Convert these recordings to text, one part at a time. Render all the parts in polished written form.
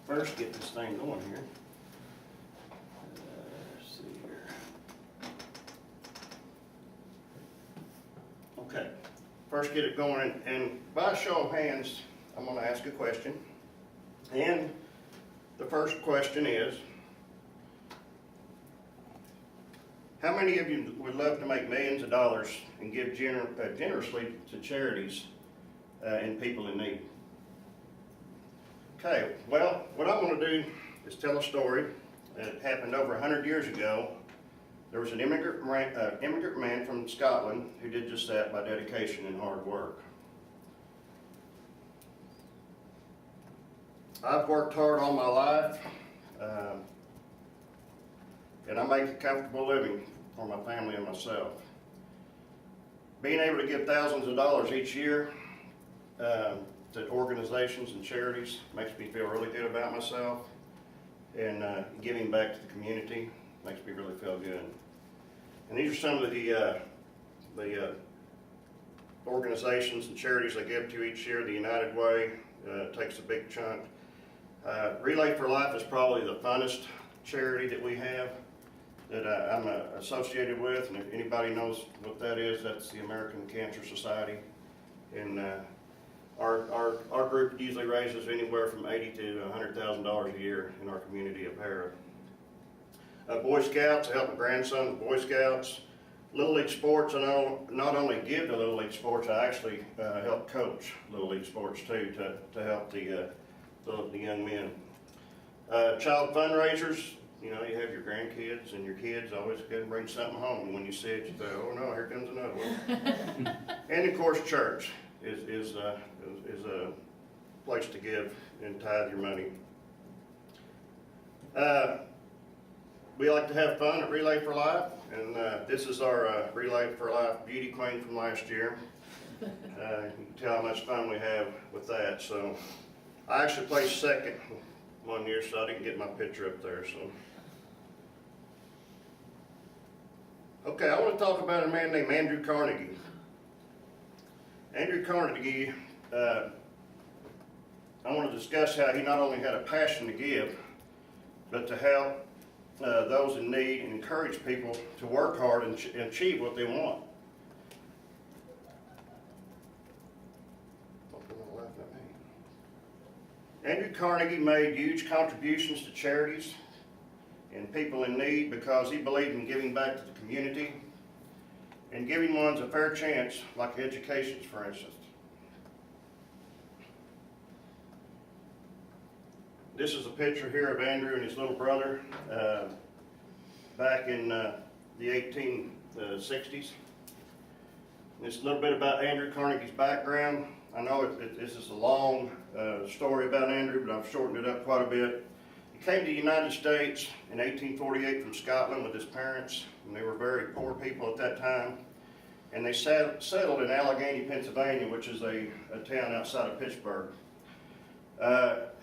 first get this thing going here. Let's see here. Okay, first get it going, and by a show of hands, I'm going to ask a question. And the first question is, how many of you would love to make millions of dollars and give generously to charities and people in need? Okay, well, what I'm going to do is tell a story that happened over 100 years ago. There was an immigrant man from Scotland who did just that by dedication and hard work. I've worked hard all my life, and I make a comfortable living for my family and myself. Being able to give thousands of dollars each year to organizations and charities makes me feel really good about myself, and giving back to the community makes me really feel good. And these are some of the organizations and charities I give to each year. The United Way takes a big chunk. Relay for Life is probably the funnest charity that we have that I'm associated with, and if anybody knows what that is, that's the American Cancer Society. And our group usually raises anywhere from $80,000 to $100,000 a year in our community of Harrah. Boy Scouts, I help my grandson with Boy Scouts. Little League Sports, I not only give to Little League Sports, I actually help coach Little League Sports too, to help the young men. Child fundraisers, you know, you have your grandkids and your kids always go and bring something home. When you see it, you say, oh no, here comes another one. And of course, church is a place to give and tithe your money. We like to have fun at Relay for Life, and this is our Relay for Life beauty queen from last year. You can tell how much fun we have with that. So I actually placed second one year, so I didn't get my picture up there. So okay, I want to talk about a man named Andrew Carnegie. Andrew Carnegie, I want to discuss how he not only had a passion to give, but to help those in need and encourage people to work hard and achieve what they want. Andrew Carnegie made huge contributions to charities and people in need because he believed in giving back to the community and giving ones a fair chance, like education, for instance. This is a picture here of Andrew and his little brother back in the 1860s. This is a little bit about Andrew Carnegie's background. I know this is a long story about Andrew, but I've shortened it up quite a bit. He came to the United States in 1848 from Scotland with his parents, and they were very poor people at that time. And they settled in Allegheny, Pennsylvania, which is a town outside of Pittsburgh.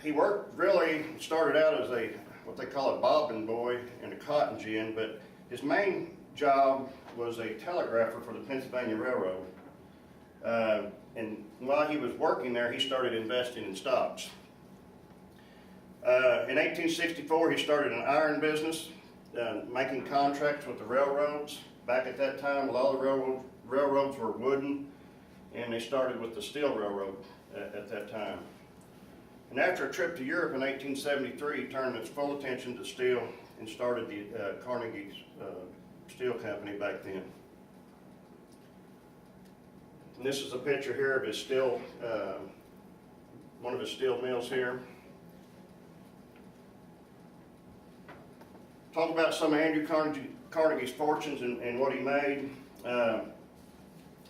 He started out as what they call a bobbin boy in a cotton gin, but his main job was a telegrapher for the Pennsylvania Railroad. And while he was working there, he started investing in stocks. In 1864, he started an iron business, making contracts with the railroads. Back at that time, a lot of the railroads were wooden, and they started with the steel railroad at that time. And after a trip to Europe in 1873, he turned his full attention to steel and started the Carnegie Steel Company back then. And this is a picture here of his steel, one of his steel mills here. Talk about some of Andrew Carnegie's fortunes and what he made.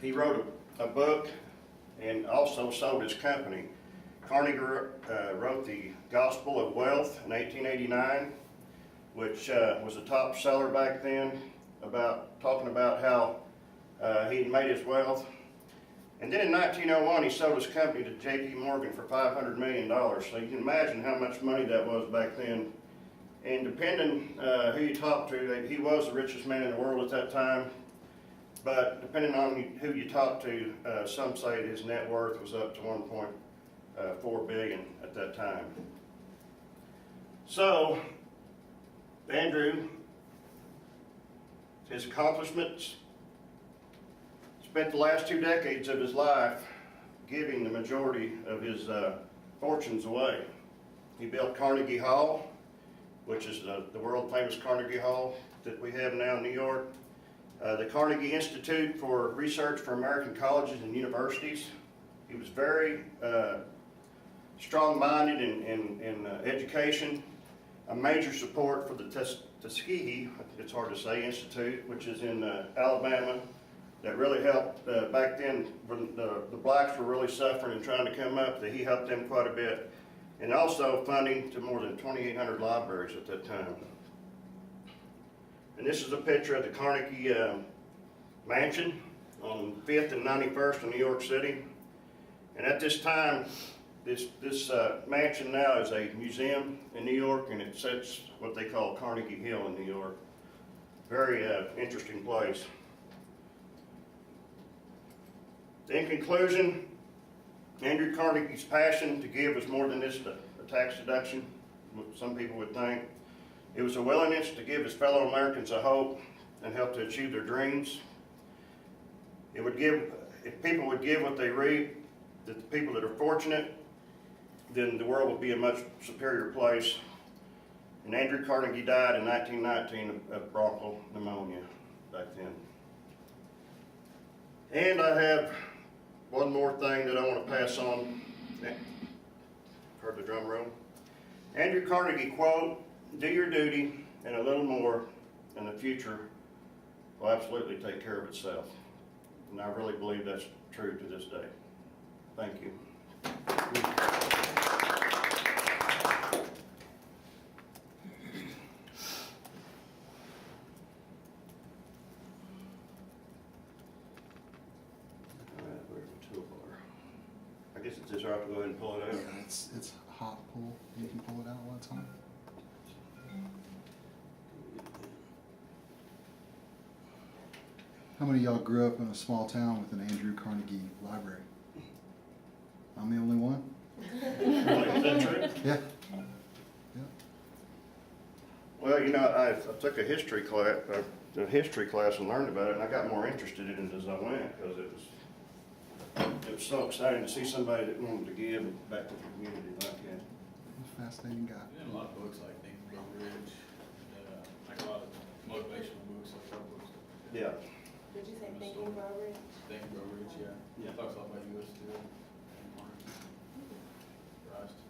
He wrote a book and also sold his company. Carnegie wrote the Gospel of Wealth in 1889, which was a top seller back then, talking about how he had made his wealth. And then in 1901, he sold his company to J.P. Morgan for $500 million. So you can imagine how much money that was back then. And depending who you talk to, he was the richest man in the world at that time. But depending on who you talk to, some say his net worth was up to $1.4 billion at that time. So, Andrew, his accomplishments, spent the last 2 decades of his life giving the majority of his fortunes away. He built Carnegie Hall, which is the world famous Carnegie Hall that we have now in New York. The Carnegie Institute for Research for American Colleges and Universities. He was very strong-minded in education. A major support for the Tuskegee, it's hard to say, Institute, which is in Alabama, that really helped back then when the blacks were really suffering and trying to come up, that he helped them quite a bit. And also funding to more than 2,800 libraries at that time. And this is a picture of the Carnegie Mansion on 5th and 91st in New York City. And at this time, this mansion now is a museum in New York, and it sits what they call Carnegie Hill in New York. Very interesting place. In conclusion, Andrew Carnegie's passion to give was more than just a tax deduction, what some people would think. It was a willingness to give his fellow Americans a hope and help to achieve their dreams. It would give, if people would give what they reap, that the people that are fortunate, then the world would be a much superior place. And Andrew Carnegie died in 1919 of bronchial pneumonia back then. And I have one more thing that I want to pass on. Heard the drum roll. Andrew Carnegie quote, "Do your duty and a little more, and the future will absolutely take care of itself." And I really believe that's true to this day. Thank you. I guess it's just right to go ahead and pull it out. Yeah, it's hot pull. You can pull it out while it's on. How many of y'all grew up in a small town with an Andrew Carnegie library? I'm the only one? Really? Is that true? Yeah. Well, you know, I took a history class and learned about it, and I got more interested in it as I went, because it was so exciting to see somebody that wanted to give back to the community like that. Fascinating guy. And a lot of books like Think and Grow Rich, and like a lot of motivational books, like our books. Yeah. Did you say Think and Grow Rich? Think and Grow Rich, yeah. Yeah. Talks a lot about U.S. Steel and Martin. Rise to